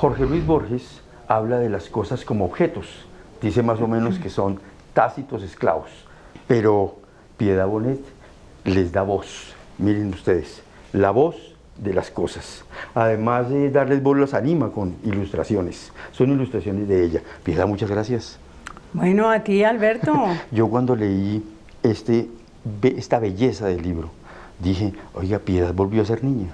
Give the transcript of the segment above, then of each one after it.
Jorge Luis Borges habla de las cosas como objetos, dice más o menos que son tácitos esclavos, pero Piedad Bonet les da voz. Miren ustedes, la voz de las cosas. Además de darles voz, los anima con ilustraciones. Son ilustraciones de ella. Piedad, muchas gracias. Bueno, a ti, Alberto. Yo cuando leí esta belleza del libro, dije, oiga, Piedad volvió a ser niña.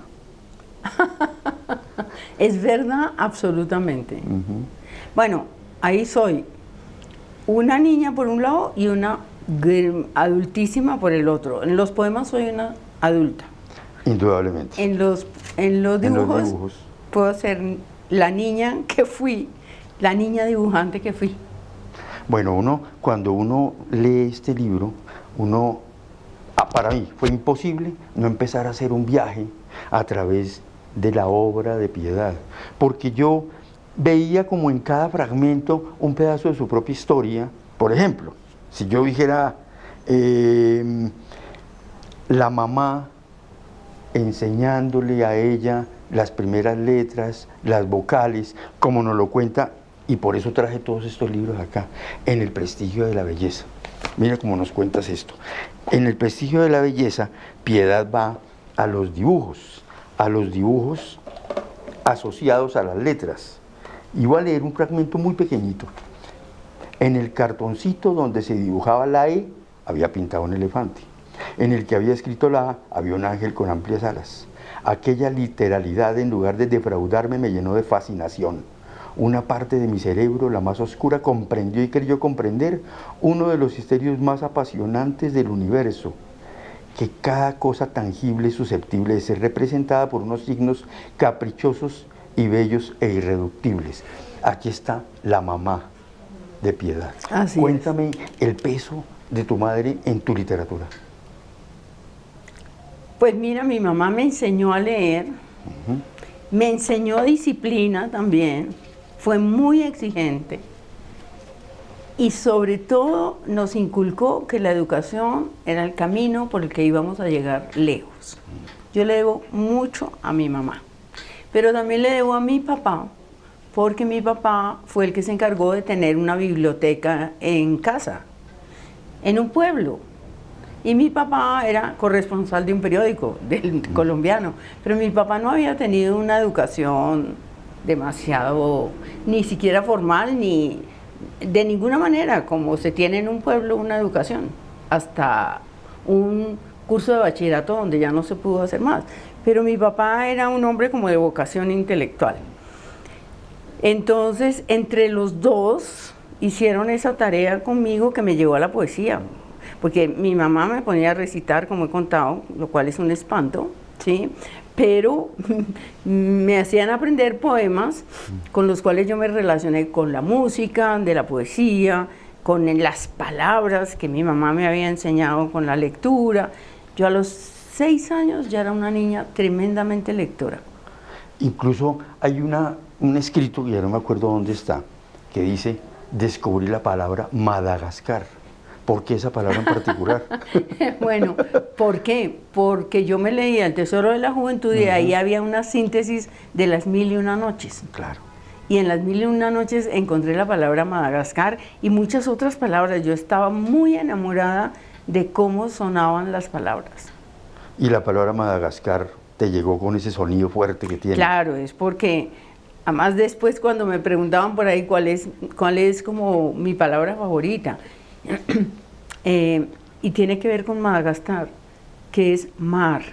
Es verdad, absolutamente. Bueno, ahí soy. Una niña por un lado y una adultísima por el otro. En los poemas soy una adulta. Indudablemente. En los dibujos puedo ser la niña que fui, la niña dibujante que fui. Bueno, cuando uno lee este libro, para mí fue imposible no empezar a hacer un viaje a través de la obra de Piedad, porque yo veía como en cada fragmento un pedazo de su propia historia. Por ejemplo, si yo dijera la mamá enseñándole a ella las primeras letras, las vocales, como nos lo cuenta, y por eso traje todos estos libros acá, en El prestigio de la belleza. Mira cómo nos cuentas esto. En El prestigio de la belleza, Piedad va a los dibujos asociados a las letras. Y voy a leer un fragmento muy pequeñito. En el cartoncito donde se dibujaba la E, había pintado un elefante. En el que había escrito la A, había un ángel con amplias alas. Aquella literalidad, en lugar de defraudarme, me llenó de fascinación. Una parte de mi cerebro, la más oscura, comprendió y creyó comprender uno de los misterios más apasionantes del universo, que cada cosa tangible es susceptible de ser representada por unos signos caprichosos y bellos e irreductibles. Aquí está la mamá de Piedad. Así Cuéntame el peso de tu madre en tu literatura. Pues mira, mi mamá me enseñó a leer, me enseñó disciplina también, fue muy exigente y sobre todo nos inculcó que la educación era el camino por el que íbamos a llegar lejos. Yo le debo mucho a mi mamá, pero también le debo a mi papá, porque mi papá fue el que se encargó de tener una biblioteca en casa, en un pueblo. Y mi papá era corresponsal de un periódico del colombiano, pero mi papá no había tenido una educación demasiado, ni siquiera formal, ni de ninguna manera, como se tiene en un pueblo una educación, hasta un curso de bachillerato donde ya no se pudo hacer más. Pero mi papá era un hombre como de vocación intelectual. Entonces, entre los dos hicieron esa tarea conmigo que me llevó a la poesía. Porque mi mamá me ponía a recitar, como he contado, lo cual es un espanto, ¿sí? Pero me hacían aprender poemas con los cuales yo me relacioné con la música, de la poesía, con las palabras que mi mamá me había enseñado con la lectura. Yo a los 6 años ya era una niña tremendamente lectora. Incluso hay un escrito, que ya no me acuerdo dónde está, que dice, descubrí la palabra Madagascar. ¿Por qué esa palabra en particular? Bueno, ¿por qué? Porque yo me leía El Tesoro de la Juventud y ahí había una síntesis de Las Mil y Una Noches. Claro. Y en Las Mil y Una Noches encontré la palabra Madagascar y muchas otras palabras. Yo estaba muy enamorada de cómo sonaban las palabras. ¿Y la palabra Madagascar te llegó con ese sonido fuerte que tiene? Claro, es porque, además después cuando me preguntaban por ahí cuál es como mi palabra favorita, y tiene que ver con Madagascar, que es mar,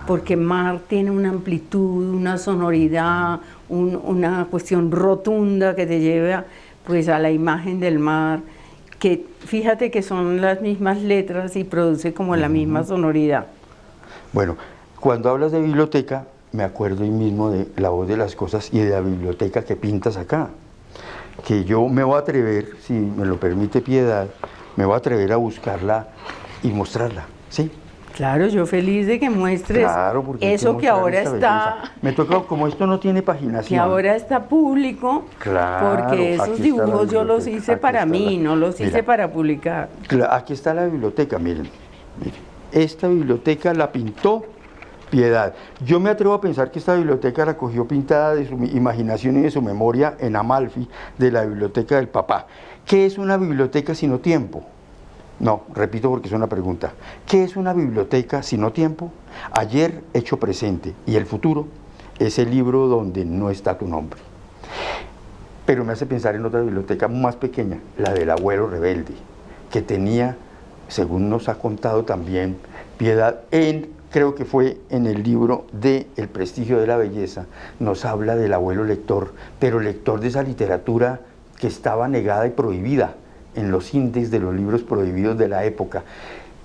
porque mar tiene una amplitud, una sonoridad, una cuestión rotunda que te lleva pues a la imagen del mar, que fíjate que son las mismas letras y produce como la misma sonoridad. Bueno, cuando hablas de biblioteca, me acuerdo hoy mismo de La Voz de las Cosas y de la biblioteca que pintas acá, que yo me voy a atrever, si me lo permite Piedad, me voy a atrever a buscarla y mostrarla, ¿sí? Claro, yo feliz de que muestres eso que ahora está... Me toca, como esto no tiene paginación. Que ahora está público, claro, porque esos dibujos yo los hice para mí, no los hice para publicar. Aquí está la biblioteca, miren. Esta biblioteca la pintó Piedad. Yo me atrevo a pensar que esta biblioteca la cogió pintada de su imaginación y de su memoria en Amalfi, de la biblioteca del papá. ¿Qué es una biblioteca sino tiempo? No, repito porque es una pregunta. ¿Qué es una biblioteca sino tiempo? Ayer hecho presente y el futuro es el libro donde no está tu nombre. Pero me hace pensar en otra biblioteca más pequeña, la del abuelo rebelde, que tenía, según nos ha contado también Piedad, creo que fue en el libro de El prestigio de la belleza, nos habla del abuelo lector, pero lector de esa literatura que estaba negada y prohibida en los índices de los libros prohibidos de la época.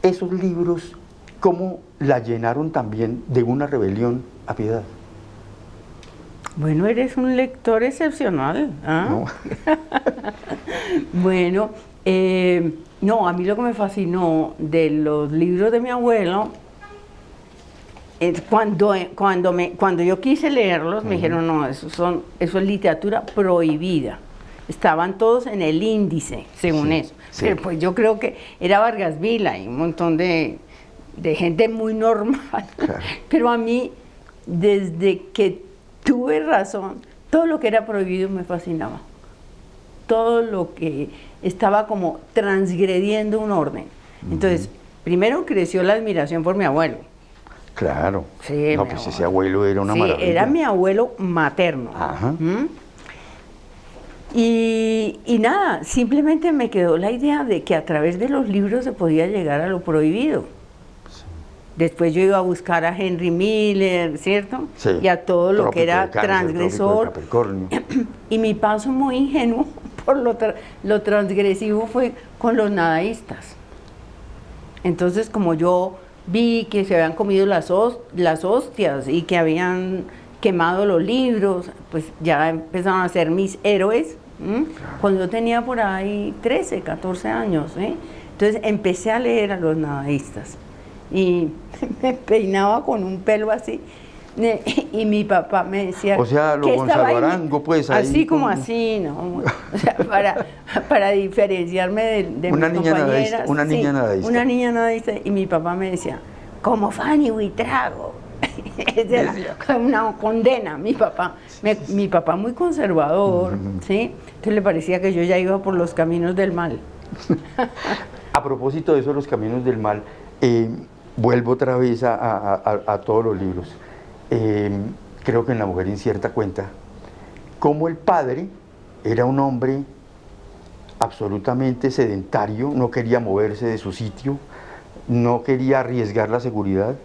Esos libros, ¿cómo la llenaron también de una rebelión a Piedad? Bueno, eres un lector excepcional. ¿Ah? ¿No? Bueno, no, a mí lo que me fascinó de los libros de mi abuelo es cuando yo quise leerlos, me dijeron, no, eso es literatura prohibida. Estaban todos en el índice, según eso. Sí. Pero pues yo creo que era Vargas Vila y un montón de gente muy normal. Claro. Pero a mí, desde que tuve razón, todo lo que era prohibido me fascinaba. Todo lo que estaba como transgrediendo un orden. Entonces, primero creció la admiración por mi abuelo. Claro. Sí, no, pues ese abuelo era una sí, maravilla. era mi abuelo materno. Ajá. ¿Mm? Y nada, simplemente me quedó la idea de que a través de los libros se podía llegar a lo prohibido. Sí. Después yo iba a buscar a Henry Miller, ¿cierto? Sí. Y a todo lo Trópico que era de Cáncer, transgresor. Trópico de Capricornio. Y mi paso muy ingenuo por lo transgresivo fue con los nadaístas. Entonces, como yo vi que se habían comido las hostias y que habían quemado los libros, pues ya empezaron a ser mis héroes. Cuando yo tenía por ahí 13, 14 años, entonces empecé a leer a los nadaístas y me peinaba con un pelo así y mi papá me decía, o sea, lo ¿qué estaba Gonzalo ahí? Arango, pues ahí así como con... así, ¿no? O sea, para diferenciarme de Una mis niña compañeras. nadaísta, una niña nadaísta. Una niña nadaísta, y mi papá me decía, como Fanny Buitrago. Esa era una condena, mi papá. Mi papá muy conservador, ¿sí? Entonces le parecía que yo ya iba por los caminos del mal. A propósito de eso, los caminos del mal, vuelvo otra vez a todos los libros. Creo que en La mujer incierta cuenta cómo el padre era un hombre absolutamente sedentario, no quería moverse de su sitio, no quería arriesgar la seguridad.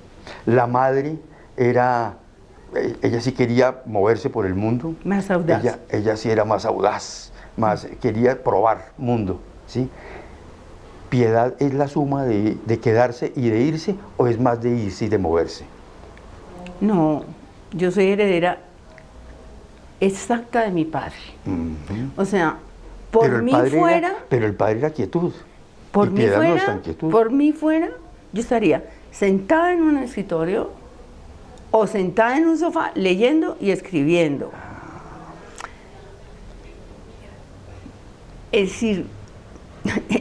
La madre ella sí quería moverse por el mundo. Más audaz. Ella sí era más audaz, más quería probar mundo, ¿sí? ¿Piedad es la suma de quedarse y de irse, o es más de irse y de moverse? No, yo soy heredera exacta de mi padre. O sea, por mí fuera... Pero el padre era quietud. Por y mí Piedad fuera, no está en quietud. por mí fuera, yo estaría sentada en un escritorio o sentada en un sofá leyendo y escribiendo. Es decir,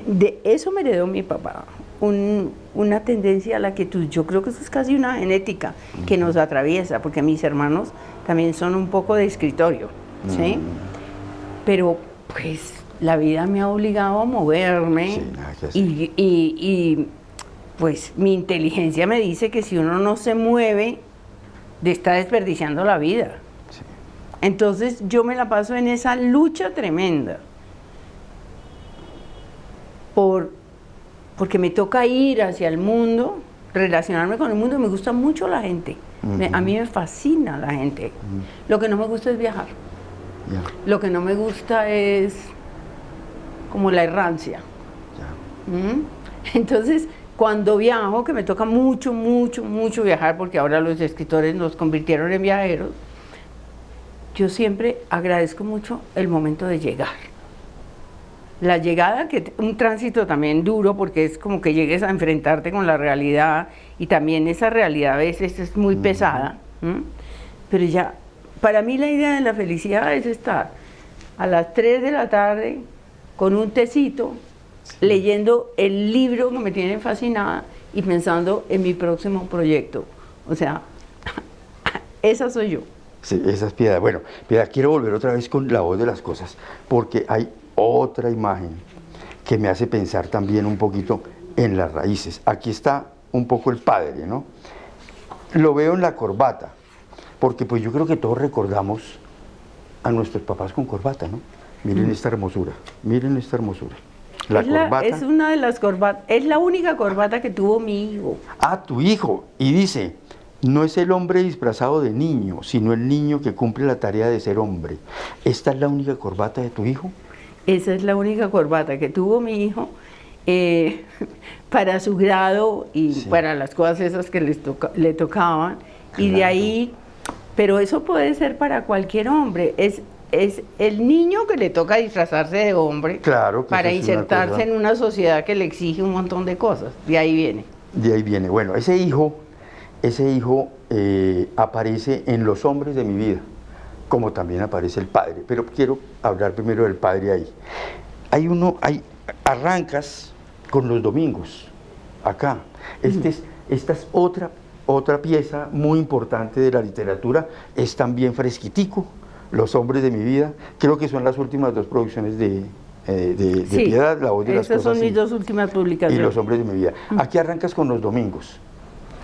de eso me heredó mi papá, una tendencia a la quietud. Yo creo que eso es casi una genética que nos atraviesa, porque mis hermanos también son un poco de escritorio, ¿sí? Pero pues la vida me ha obligado a moverme, Sí, nada que hacer. y pues mi inteligencia me dice que si uno no se mueve, está desperdiciando la vida. Sí. Entonces yo me la paso en esa lucha tremenda porque me toca ir hacia el mundo, relacionarme con el mundo. Me gusta mucho la gente. A mí me fascina la gente. Lo que no me gusta es viajar. Ya, Lo que no me gusta es como la errancia. ya. Entonces, cuando viajo, que me toca mucho, mucho, mucho viajar, porque ahora los escritores nos convirtieron en viajeros, yo siempre agradezco mucho el momento de llegar. La llegada, que un tránsito también duro, porque es como que llegues a enfrentarte con la realidad, y también esa realidad a veces es muy pesada. Pero ya, para mí la idea de la felicidad es estar a las 3 de la tarde con un tecito, leyendo el libro que me tiene fascinada y pensando en mi próximo proyecto. O sea, Esa soy yo. Sí, esa es Piedad. Bueno, Piedad, quiero volver otra vez con la voz de las cosas, porque hay otra imagen que me hace pensar también un poquito en las raíces. Aquí está un poco el padre, ¿no? Lo veo en la corbata, porque pues yo creo que todos recordamos a nuestros papás con corbata, ¿no? Miren esta hermosura, miren esta hermosura. La corbata. Es una de las corbatas, es la única corbata que tuvo mi hijo. Ah, tu hijo. Y dice, no es el hombre disfrazado de niño, sino el niño que cumple la tarea de ser hombre. ¿Esta es la única corbata de tu hijo? Esa es la única corbata que tuvo mi hijo para su grado y Sí. para las cosas esas que le tocaban. Y de Claro. ahí, pero eso puede ser para cualquier hombre. Es el niño que le toca disfrazarse de hombre Claro que para eso es una insertarse cosa- en una sociedad que le exige un montón de cosas. De ahí viene. De ahí viene. Bueno, ese hijo aparece en los hombres de mi vida, como también aparece el padre. Pero quiero hablar primero del padre ahí. Arrancas con los domingos, acá. Esta es otra pieza muy importante de la literatura, es también fresquitico, Los hombres de mi vida. Creo que son las últimas dos producciones de Sí, Piedad, La voz de las esas cosas. son mis dos últimas publicaciones. Y Los hombres de mi vida. Aquí arrancas con los domingos.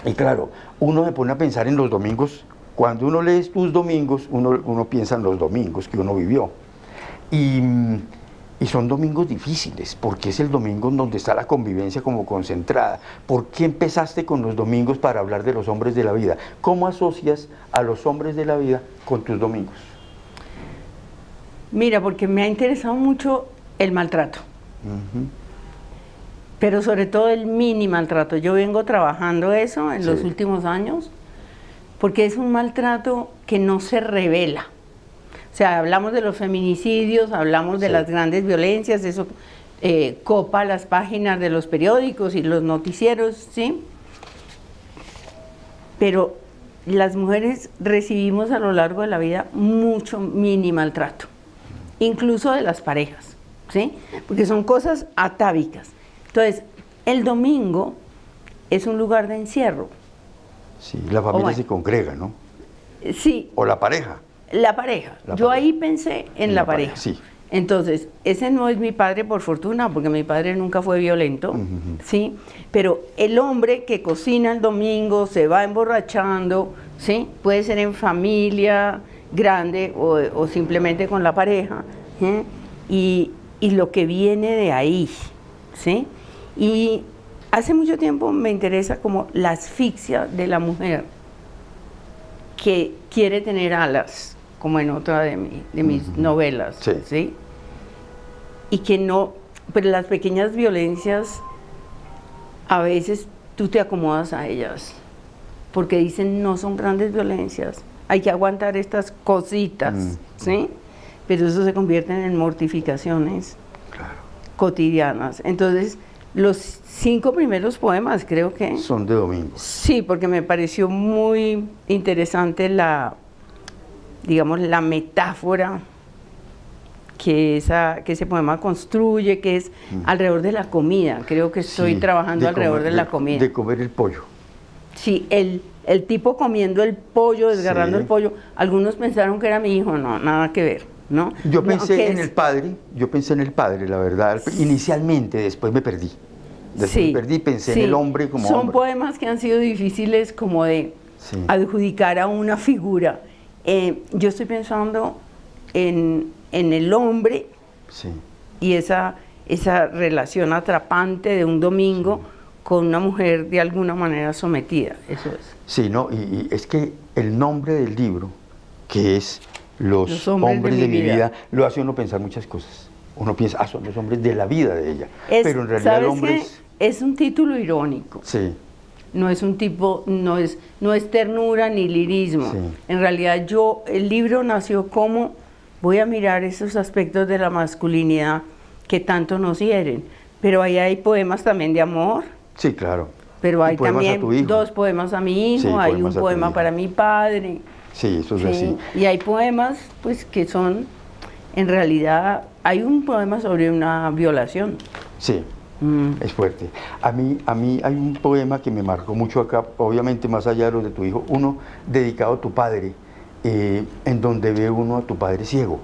Y claro, uno se pone a pensar en los domingos. Cuando uno lee tus domingos, uno piensa en los domingos que uno vivió. Y son domingos difíciles, porque es el domingo en donde está la convivencia como concentrada. ¿Por qué empezaste con los domingos para hablar de los hombres de la vida? ¿Cómo asocias a los hombres de la vida con tus domingos? Mira, porque me ha interesado mucho el maltrato. Ujú. Pero sobre todo el mini maltrato. Yo vengo trabajando eso en los Sí. últimos años, porque es un maltrato que no se revela. O sea, hablamos de los feminicidios, hablamos de Sí. las grandes violencias, eso copa las páginas de los periódicos y los noticieros, ¿sí? Pero las mujeres recibimos a lo largo de la vida mucho mini maltrato, incluso de las parejas, ¿sí? Porque son cosas atávicas. Entonces, el domingo es un lugar de encierro. Sí, la familia bueno. se congrega, ¿no? Sí, O la pareja. la pareja. La Yo pareja. ahí pensé en la pareja. Sí. Entonces, ese no es mi padre por fortuna, porque mi padre nunca fue violento, Ujú. ¿sí? Pero el hombre que cocina el domingo, se va emborrachando, ¿sí? Puede ser en familia grande o simplemente con la pareja, ¿sí? Y lo que viene de ahí, ¿sí? Y hace mucho tiempo me interesa como la asfixia de la mujer que quiere tener alas, como en otra de mis novelas, Sí. ¿sí? Y que no, pero las pequeñas violencias, a veces tú te acomodas a ellas, porque dicen no son grandes violencias, hay que aguantar estas cositas, ¿sí? Pero eso se convierten en mortificaciones Claro. cotidianas. Entonces, los 5 primeros poemas creo que... Son de domingos. Sí, porque me pareció muy interesante digamos, la metáfora que ese poema construye, que es alrededor de la comida. Creo que estoy Sí, trabajando alrededor comer- de la comida. De comer el pollo. Sí, el tipo comiendo el pollo, desgarrando Sí. el pollo. Algunos pensaron que era mi hijo, no, nada que ver, ¿no? Yo No, pensé que en el padre, la verdad. Inicialmente, después me perdí. Después me perdí, pensé sí. en el hombre como Son hombre. poemas que han sido difíciles como de Sí. adjudicar a una figura. Yo estoy pensando en el hombre Sí. y esa relación atrapante de un domingo con una mujer de alguna manera sometida, eso es. Sí, ¿no? Y es que el nombre del libro, que es Los hombres de mi vida, lo hace uno pensar muchas cosas. Uno piensa, son los hombres de la vida de ella. Pero en realidad el ¿sabes hombre qué? Es un título irónico. Sí, No es un tipo, no es ternura ni lirismo. Sí. En realidad el libro nació como voy a mirar esos aspectos de la masculinidad que tanto nos hieren. Pero ahí hay poemas también de amor, sí, claro. pero Y hay poemas a también tu hijo. 2 poemas a mi hijo, Sí, hay un poemas a tu poema hijo. para mi padre. Sí, eso es Sí, así. y hay poemas pues que son, en realidad, hay un poema sobre una violación. Sí, Es fuerte. A mí hay un poema que me marcó mucho acá, obviamente más allá de los de tu hijo, uno dedicado a tu padre, en donde ve uno a tu padre ciego.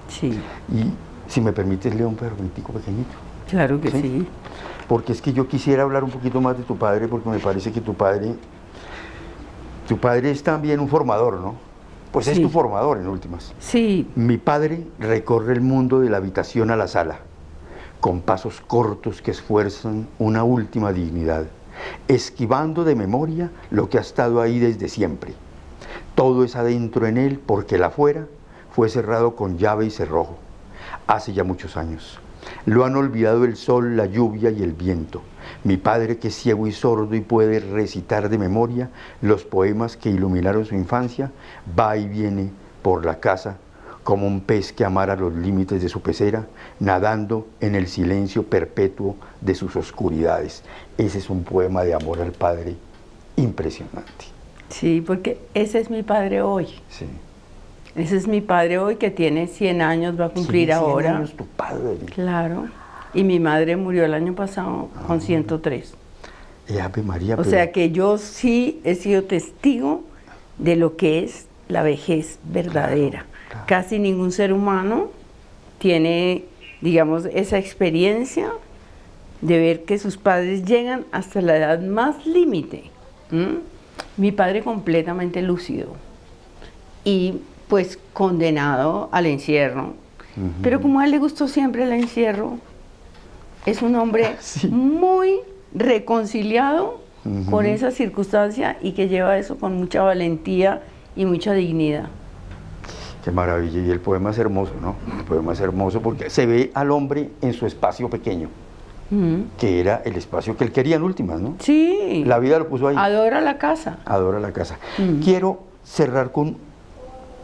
Sí. Y si me permites, leo un fragmentico pequeñito. Claro que sí. Porque es que yo quisiera hablar un poquito más de tu padre, porque me parece que tu padre es también un formador, ¿no? Pues es Sí. tu formador en últimas. Sí, Mi padre recorre el mundo de la habitación a la sala, con pasos cortos que esfuerzan una última dignidad, esquivando de memoria lo que ha estado ahí desde siempre. Todo es adentro en él porque el afuera fue cerrado con llave y cerrojo, hace ya muchos años. Lo han olvidado el sol, la lluvia y el viento. Mi padre, que es ciego y sordo y puede recitar de memoria los poemas que iluminaron su infancia, va y viene por la casa como un pez que amara los límites de su pecera, nadando en el silencio perpetuo de sus oscuridades. Ese es un poema de amor al padre impresionante. sí, porque ese es mi padre hoy. Sí. Ese es mi padre hoy que tiene 100 años, va a cumplir 100 ahora. años tu padre. Claro. Y mi madre murió el año pasado con 103. Ave María. O sea que yo sí he sido testigo de lo que es la vejez verdadera. Claro. Casi ningún ser humano tiene, digamos, esa experiencia de ver que sus padres llegan hasta la edad más límite. Mi padre completamente lúcido y pues condenado al encierro. Pero como a él le gustó siempre el encierro, es un hombre Sí. muy reconciliado con esa circunstancia y que lleva eso con mucha valentía y mucha dignidad. Qué maravilla. Y el poema es hermoso, ¿no? El poema es hermoso porque se ve al hombre en su espacio pequeño, que era el espacio que él quería en últimas, ¿no? Sí. La vida lo puso ahí. Adora la casa. Adora la casa. Quiero cerrar con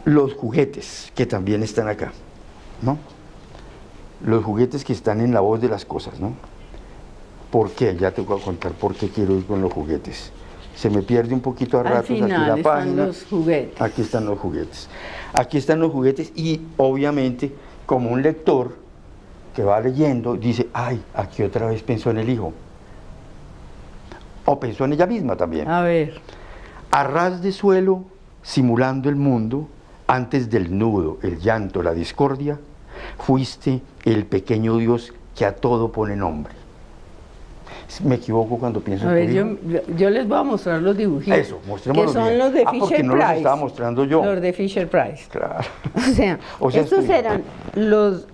los juguetes que también están acá, ¿no? Los juguetes que están en la voz de las cosas, ¿no? ¿Por qué? Ya te voy a contar por qué quiero ir con los juguetes. Se me pierde un poquito a Al ratos final aquí la están página. los juguetes. Aquí están los juguetes. Aquí están los juguetes y obviamente como un lector que va leyendo dice, ay, aquí otra vez pensó en el hijo. O pensó en ella misma también. A ver. A ras de suelo, simulando el mundo, antes del nudo, el llanto, la discordia, fuiste el pequeño Dios que a todo pone nombre. Me equivoco cuando pienso A ver, en tu hijo. yo les voy a mostrar los dibujitos. Eso, mostrémoslos que son bien. los de porque Fisher no Price. los estaba mostrando yo. Los de Fisher Price. Claro. O sea, es estos tu hijo. eran los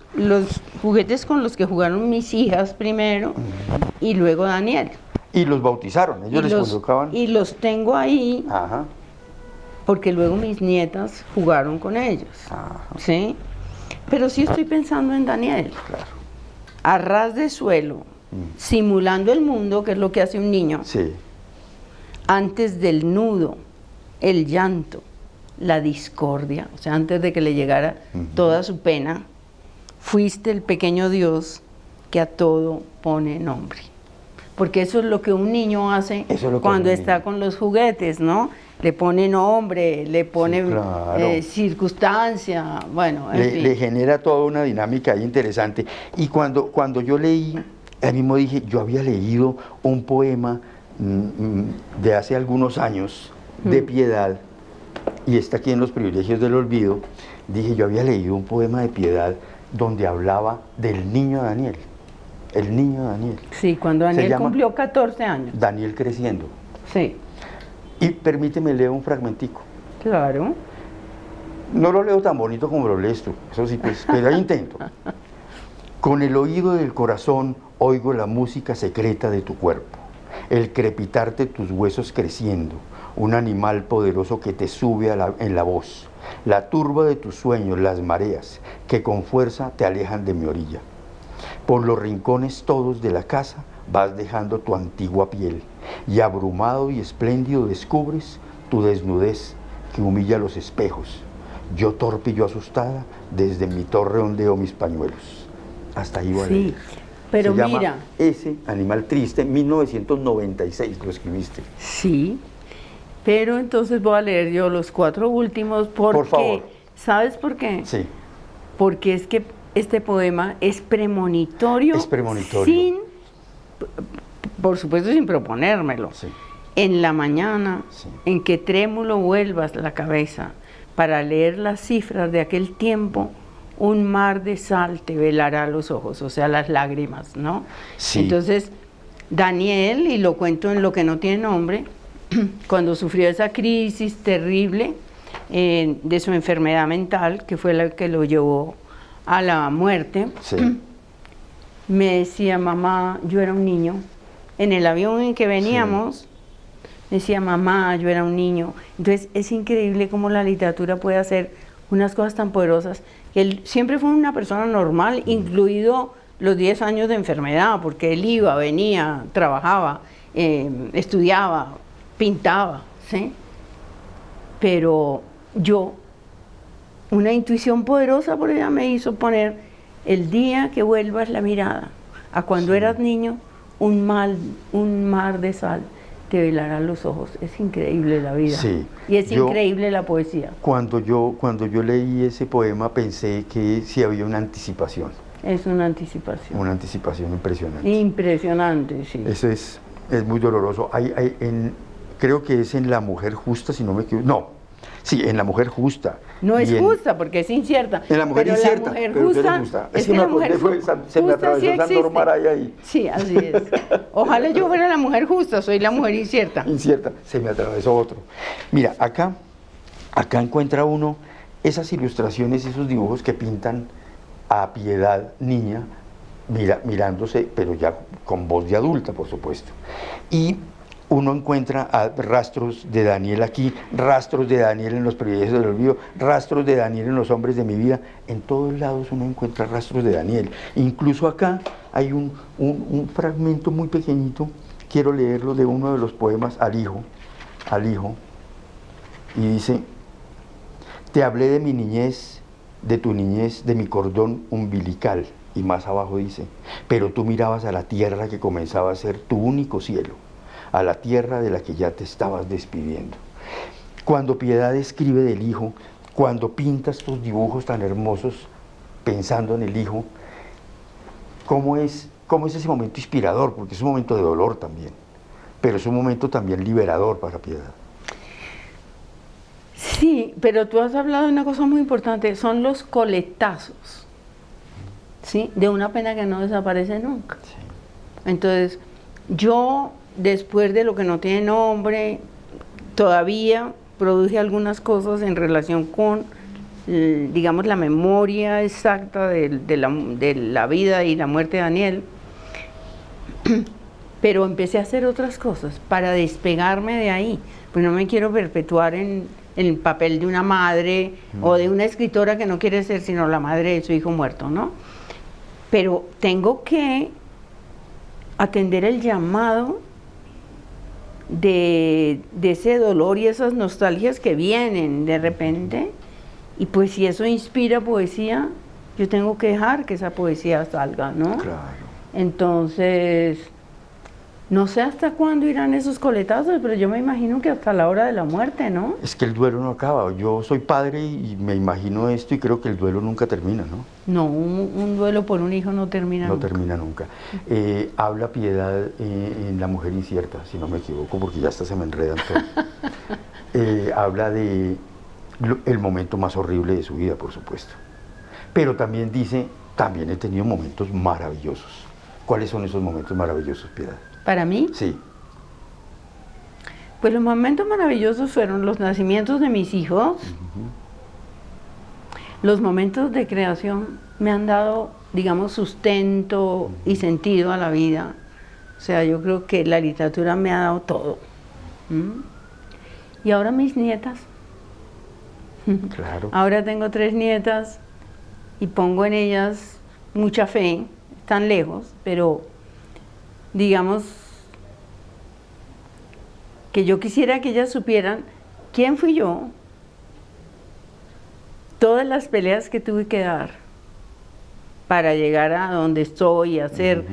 juguetes con los que jugaron mis hijas primero y luego Daniel. Y los bautizaron, ellos les colocaban. Y los tengo ahí Ajá. porque luego mis nietas jugaron con ellos. Ajá. ¿Sí? Pero sí estoy pensando en Daniel. Claro. A ras de suelo, simulando el mundo, que es lo que hace un niño, Sí. antes del nudo, el llanto, la discordia, o sea, antes de que le llegara toda su pena, fuiste el pequeño Dios que a todo pone nombre. Porque eso es lo que un niño hace Eso es lo que cuando hace un está niño. con los juguetes, ¿no? Le pone nombre, le pone claro. circunstancia, bueno, en fin. Le genera toda una dinámica ahí interesante. Y cuando yo leí, ahí mismo dije, yo había leído un poema de hace algunos años, de Piedad, y está aquí en Los Privilegios del Olvido, dije, yo había leído un poema de Piedad donde hablaba del niño Daniel, el niño Daniel. Sí, cuando Se Daniel llama cumplió 14 años. Daniel creciendo. Sí, Y permíteme leer un fragmentico. claro. No lo leo tan bonito como lo lees tú, eso sí, pues, pero ahí intento. Con el oído del corazón oigo la música secreta de tu cuerpo, el crepitarte tus huesos creciendo, un animal poderoso que te sube en la voz, la turba de tus sueños, las mareas, que con fuerza te alejan de mi orilla. Por los rincones todos de la casa vas dejando tu antigua piel, y abrumado y espléndido descubres tu desnudez que humilla los espejos. Yo torpe y yo asustada, desde mi torre ondeo mis pañuelos. Hasta ahí voy a Sí, leer. pero Se llama mira. Ese animal triste, 1996 lo escribiste. Sí, pero entonces voy a leer yo los 4 últimos porque, Por favor. ¿sabes por qué? Sí, Porque es que este poema es premonitorio, Es premonitorio. sin por supuesto sin proponérmelo, Sí. en la mañana, Sí. en que trémulo vuelvas la cabeza para leer las cifras de aquel tiempo, un mar de sal te velará los ojos, o sea, las lágrimas, ¿no? Sí. Entonces, Daniel, y lo cuento en Lo que no tiene nombre, cuando sufrió esa crisis terrible de su enfermedad mental, que fue la que lo llevó a la muerte, Sí. me decía, mamá, yo era un niño. En el avión en que veníamos, me decía, mamá, yo era un niño. Entonces, es increíble cómo la literatura puede hacer unas cosas tan poderosas. Él siempre fue una persona normal, incluido los 10 años de enfermedad, porque él iba, venía, trabajaba, estudiaba, pintaba, ¿sí? Pero yo, una intuición poderosa por ella me hizo poner: el día que vuelvas la mirada a cuando eras niño, un mar de sal te velará los ojos. Es increíble la vida. Sí. Y es increíble la poesía. Cuando yo leí ese poema pensé que sí había una anticipación. Es una anticipación. Una anticipación impresionante. Impresionante, sí. Eso es muy doloroso. Creo que es en La mujer justa, si no me equivoco. No, sí, en La mujer justa. No es justa porque es incierta. En La mujer pero incierta. La mujer pero justa, justa. es que que me la mujer acordé, se me atravesó sí Sandor existe. Maray ahí. Sí, así es. Ojalá yo fuera la mujer justa, soy la mujer incierta. Incierta, se me atravesó otro. Mira, acá encuentra uno esas ilustraciones, esos dibujos que pintan a Piedad, niña, mirándose, pero ya con voz de adulta, por supuesto. Y uno encuentra rastros de Daniel aquí, rastros de Daniel en Los privilegios del olvido, rastros de Daniel en Los hombres de mi vida. En todos lados uno encuentra rastros de Daniel. Incluso acá hay un fragmento muy pequeñito, quiero leerlo, de uno de los poemas al hijo, y dice: te hablé de mi niñez, de tu niñez, de mi cordón umbilical. Y más abajo dice: pero tú mirabas a la tierra que comenzaba a ser tu único cielo, a la tierra de la que ya te estabas despidiendo. Cuando Piedad escribe del hijo, cuando pinta estos dibujos tan hermosos pensando en el hijo, ¿cómo es ese momento inspirador? Porque es un momento de dolor también, pero es un momento también liberador para Piedad. Sí, pero tú has hablado de una cosa muy importante, son los coletazos, ¿sí? De una pena que no desaparece nunca. Sí. Entonces, yo, después de Lo que no tiene nombre, todavía produje algunas cosas en relación con, digamos, la memoria exacta de la vida y la muerte de Daniel, pero empecé a hacer otras cosas para despegarme de ahí, pues no me quiero perpetuar en el papel de una madre o de una escritora que no quiere ser sino la madre de su hijo muerto, ¿no? Pero tengo que atender el llamado de ese dolor y esas nostalgias que vienen de repente, y pues si eso inspira poesía, yo tengo que dejar que esa poesía salga, ¿no? Claro. Entonces, no sé hasta cuándo irán esos coletazos, pero yo me imagino que hasta la hora de la muerte, ¿no? Es que el duelo no acaba. Yo soy padre y me imagino esto y creo que el duelo nunca termina, ¿no? No, un duelo por un hijo no termina No nunca. termina nunca. Habla Piedad en La mujer incierta, si no me equivoco, porque ya hasta se me enredan todo. Habla de el momento más horrible de su vida, por supuesto. Pero también dice, también he tenido momentos maravillosos. ¿Cuáles son esos momentos maravillosos, Piedad? ¿Para mí? Sí. Pues los momentos maravillosos fueron los nacimientos de mis hijos. Los momentos de creación me han dado, digamos, sustento y sentido a la vida. O sea, yo creo que la literatura me ha dado todo. Y ahora mis nietas. Claro. Ahora tengo 3 nietas y pongo en ellas mucha fe. Están lejos, pero digamos que yo quisiera que ellas supieran quién fui yo, todas las peleas que tuve que dar para llegar a donde estoy, a ser,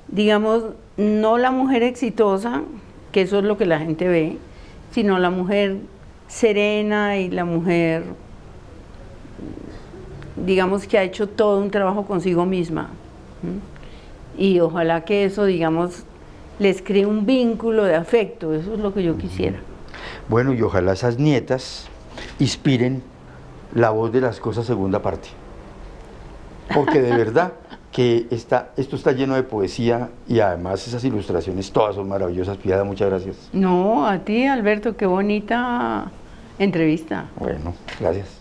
digamos, no la mujer exitosa, que eso es lo que la gente ve, sino la mujer serena y la mujer, digamos, que ha hecho todo un trabajo consigo misma. Y ojalá que eso, digamos, les cree un vínculo de afecto, eso es lo que yo quisiera. Bueno, y ojalá esas nietas inspiren La Voz de las Cosas segunda parte. Porque de verdad que esto está lleno de poesía y además esas ilustraciones todas son maravillosas. Piedad, muchas gracias. No, a ti, Alberto, qué bonita entrevista. Bueno, gracias.